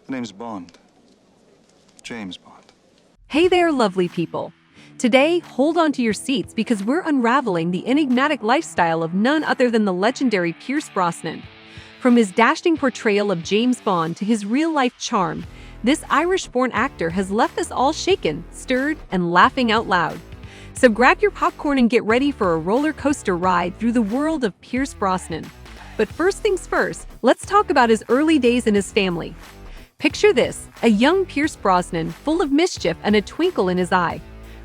The name's Bond. James Bond. Hey there, lovely people. Today, hold on to your seats because we're unraveling the enigmatic lifestyle of none other than the legendary Pierce Brosnan. From his dashing portrayal of James Bond to his real-life charm, this Irish-born actor has left us all shaken, stirred, and laughing out loud. So grab your popcorn and get ready for a roller coaster ride through the world of Pierce Brosnan. But first things first, let's talk about his early days and his family. Picture this, a young Pierce Brosnan full of mischief and a twinkle in his eye.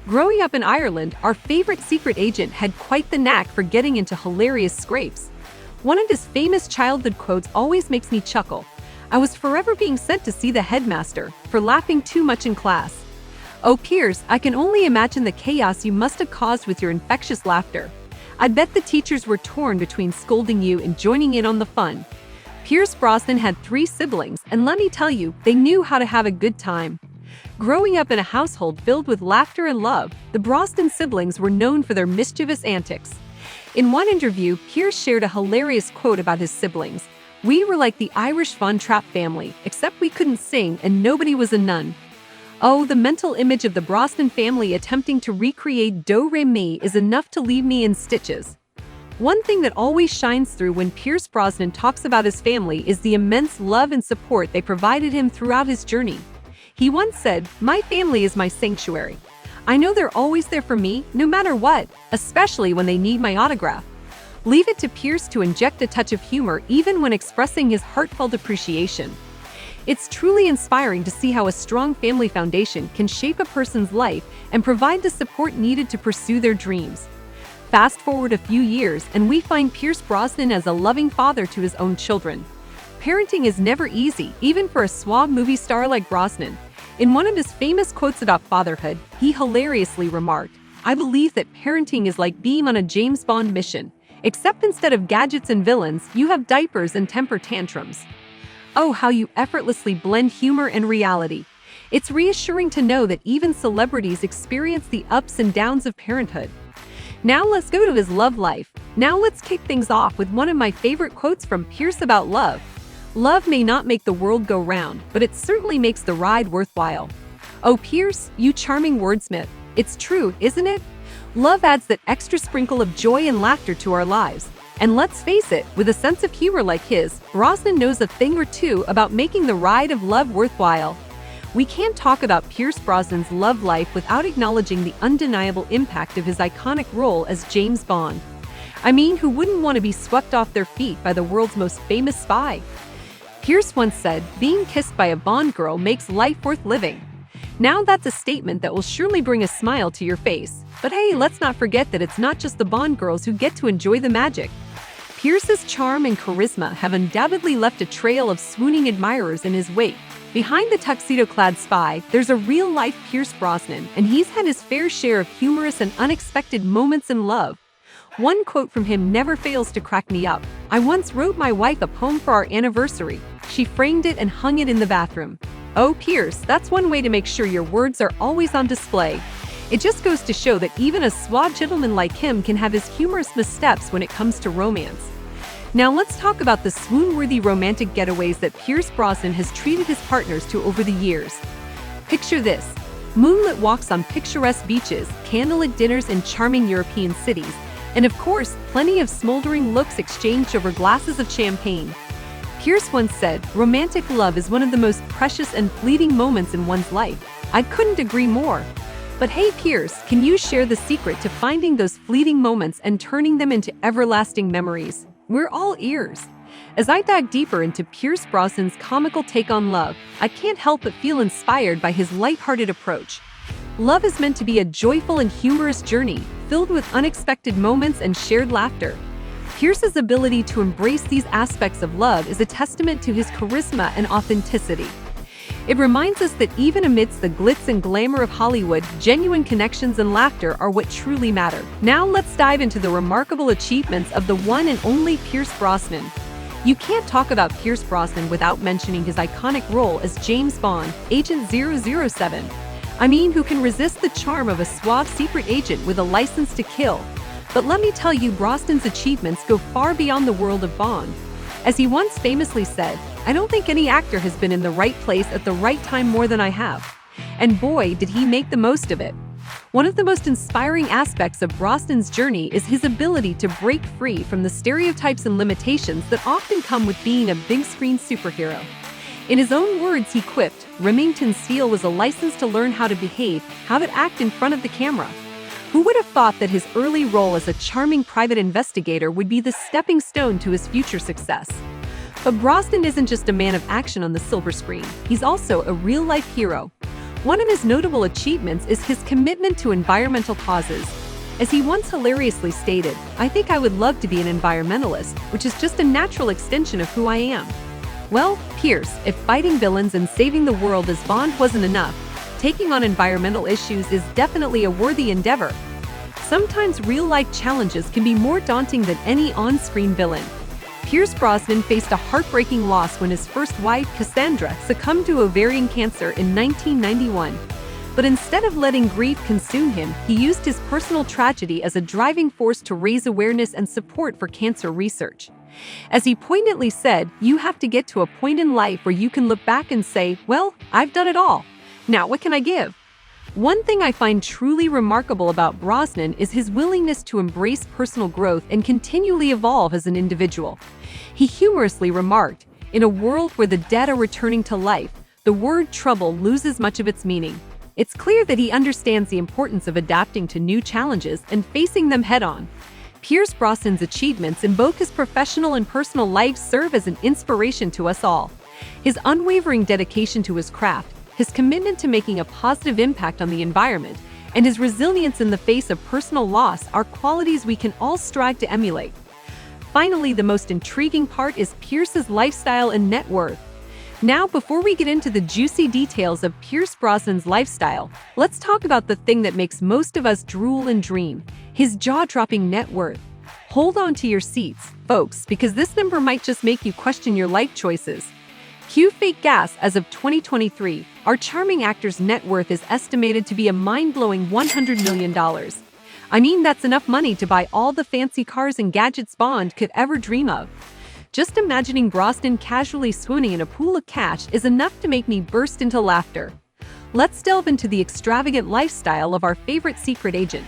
Growing up in Ireland, our favorite secret agent had quite the knack for getting into hilarious scrapes. One of his famous childhood quotes always makes me chuckle. "I was forever being sent to see the headmaster for laughing too much in class." Oh, Pierce, I can only imagine the chaos you must have caused with your infectious laughter. I'd bet the teachers were torn between scolding you and joining in on the fun. Pierce Brosnan had 3 siblings, and let me tell you, they knew how to have a good time. Growing up in a household filled with laughter and love, the Brosnan siblings were known for their mischievous antics. In one interview, Pierce shared a hilarious quote about his siblings. "We were like the Irish Von Trapp family, except we couldn't sing and nobody was a nun." Oh, the mental image of the Brosnan family attempting to recreate Do-Re-Mi is enough to leave me in stitches. One thing that always shines through when Pierce Brosnan talks about his family is the immense love and support they provided him throughout his journey. He once said, "My family is my sanctuary. I know they're always there for me, no matter what, especially when they need my autograph." Leave it to Pierce to inject a touch of humor even when expressing his heartfelt appreciation. It's truly inspiring to see how a strong family foundation can shape a person's life and provide the support needed to pursue their dreams. Fast forward a few years, and we find Pierce Brosnan as a loving father to his own children. Parenting is never easy, even for a suave movie star like Brosnan. In one of his famous quotes about fatherhood, he hilariously remarked, "I believe that parenting is like being on a James Bond mission, except instead of gadgets and villains, you have diapers and temper tantrums." Oh, how you effortlessly blend humor and reality. It's reassuring to know that even celebrities experience the ups and downs of parenthood. Now let's go to his love life. Now let's kick things off with one of my favorite quotes from Pierce about love. "Love may not make the world go round, but it certainly makes the ride worthwhile." Oh, Pierce, you charming wordsmith. It's true, isn't it? Love adds that extra sprinkle of joy and laughter to our lives. And let's face it, with a sense of humor like his, Brosnan knows a thing or two about making the ride of love worthwhile. We can't talk about Pierce Brosnan's love life without acknowledging the undeniable impact of his iconic role as James Bond. I mean, who wouldn't want to be swept off their feet by the world's most famous spy? Pierce once said, "Being kissed by a Bond girl makes life worth living." Now that's a statement that will surely bring a smile to your face. But hey, let's not forget that it's not just the Bond girls who get to enjoy the magic. Pierce's charm and charisma have undoubtedly left a trail of swooning admirers in his wake. Behind the tuxedo-clad spy, there's a real-life Pierce Brosnan, and he's had his fair share of humorous and unexpected moments in love. One quote from him never fails to crack me up. "I once wrote my wife a poem for our anniversary. She framed it and hung it in the bathroom." Oh, Pierce, that's one way to make sure your words are always on display. It just goes to show that even a suave gentleman like him can have his humorous missteps when it comes to romance. Now let's talk about the swoon-worthy romantic getaways that Pierce Brosnan has treated his partners to over the years. Picture this: moonlit walks on picturesque beaches, candlelit dinners in charming European cities, and of course, plenty of smoldering looks exchanged over glasses of champagne. Pierce once said, "Romantic love is one of the most precious and fleeting moments in one's life." I couldn't agree more. But hey, Pierce, can you share the secret to finding those fleeting moments and turning them into everlasting memories? We're all ears. As I dive deeper into Pierce Brosnan's comical take on love, I can't help but feel inspired by his lighthearted approach. Love is meant to be a joyful and humorous journey, filled with unexpected moments and shared laughter. Pierce's ability to embrace these aspects of love is a testament to his charisma and authenticity. It reminds us that even amidst the glitz and glamour of Hollywood, genuine connections and laughter are what truly matter. Now let's dive into the remarkable achievements of the one and only Pierce Brosnan. You can't talk about Pierce Brosnan without mentioning his iconic role as James Bond, Agent 007. I mean, who can resist the charm of a suave secret agent with a license to kill? But let me tell you, Brosnan's achievements go far beyond the world of Bond. As he once famously said, I don't think any actor has been in the right place at the right time more than I have. And boy, did he make the most of it. One of the most inspiring aspects of Brosnan's journey is his ability to break free from the stereotypes and limitations that often come with being a big-screen superhero. In his own words, he quipped, "Remington Steele was a license to learn how to behave, how to act in front of the camera." Who would have thought that his early role as a charming private investigator would be the stepping stone to his future success? But Brosnan isn't just a man of action on the silver screen, he's also a real-life hero. One of his notable achievements is his commitment to environmental causes. As he once hilariously stated, "I think I would love to be an environmentalist, which is just a natural extension of who I am." Well, Pierce, if fighting villains and saving the world as Bond wasn't enough, taking on environmental issues is definitely a worthy endeavor. Sometimes real-life challenges can be more daunting than any on-screen villain. Pierce Brosnan faced a heartbreaking loss when his first wife, Cassandra, succumbed to ovarian cancer in 1991. But instead of letting grief consume him, he used his personal tragedy as a driving force to raise awareness and support for cancer research. As he poignantly said, "You have to get to a point in life where you can look back and say, well, I've done it all. Now what can I give?" One thing I find truly remarkable about Brosnan is his willingness to embrace personal growth and continually evolve as an individual. He humorously remarked, "In a world where the dead are returning to life, the word trouble loses much of its meaning." It's clear that he understands the importance of adapting to new challenges and facing them head-on. Pierce Brosnan's achievements in both his professional and personal life serve as an inspiration to us all. His unwavering dedication to his craft, his commitment to making a positive impact on the environment, and his resilience in the face of personal loss are qualities we can all strive to emulate. Finally, the most intriguing part is Pierce's lifestyle and net worth. Now, before we get into the juicy details of Pierce Brosnan's lifestyle, let's talk about the thing that makes most of us drool and dream: his jaw-dropping net worth. Hold on to your seats, folks, because this number might just make you question your life choices. Cue fake gas. As of 2023, our charming actor's net worth is estimated to be a mind-blowing $100 million. I mean, that's enough money to buy all the fancy cars and gadgets Bond could ever dream of. Just imagining Brosnan casually swooning in a pool of cash is enough to make me burst into laughter. Let's delve into the extravagant lifestyle of our favorite secret agent.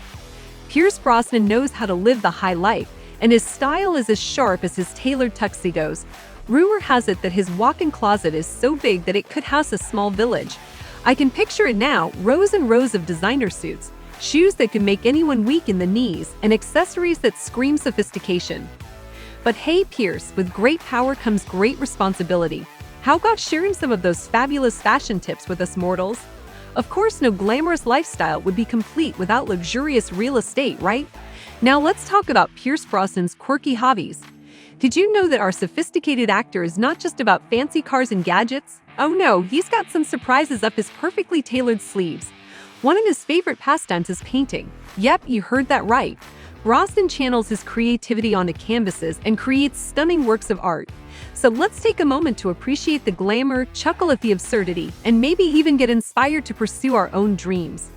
Pierce Brosnan knows how to live the high life, and his style is as sharp as his tailored tuxedos. Rumor has it that his walk-in closet is so big that it could house a small village. I can picture it now: rows and rows of designer suits, shoes that could make anyone weak in the knees, and accessories that scream sophistication. But hey, Pierce, with great power comes great responsibility. How about sharing some of those fabulous fashion tips with us mortals? Of course, no glamorous lifestyle would be complete without luxurious real estate, right? Now let's talk about Pierce Brosnan's quirky hobbies. Did you know that our sophisticated actor is not just about fancy cars and gadgets? Oh no, he's got some surprises up his perfectly tailored sleeves. One of his favorite pastimes is painting. Yep, you heard that right. Brosnan channels his creativity onto canvases and creates stunning works of art. So let's take a moment to appreciate the glamour, chuckle at the absurdity, and maybe even get inspired to pursue our own dreams.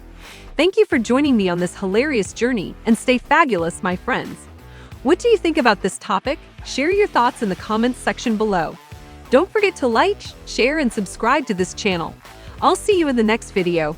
Thank you for joining me on this hilarious journey, and stay fabulous, my friends. What do you think about this topic? Share your thoughts in the comments section below. Don't forget to like, share, and subscribe to this channel. I'll see you in the next video.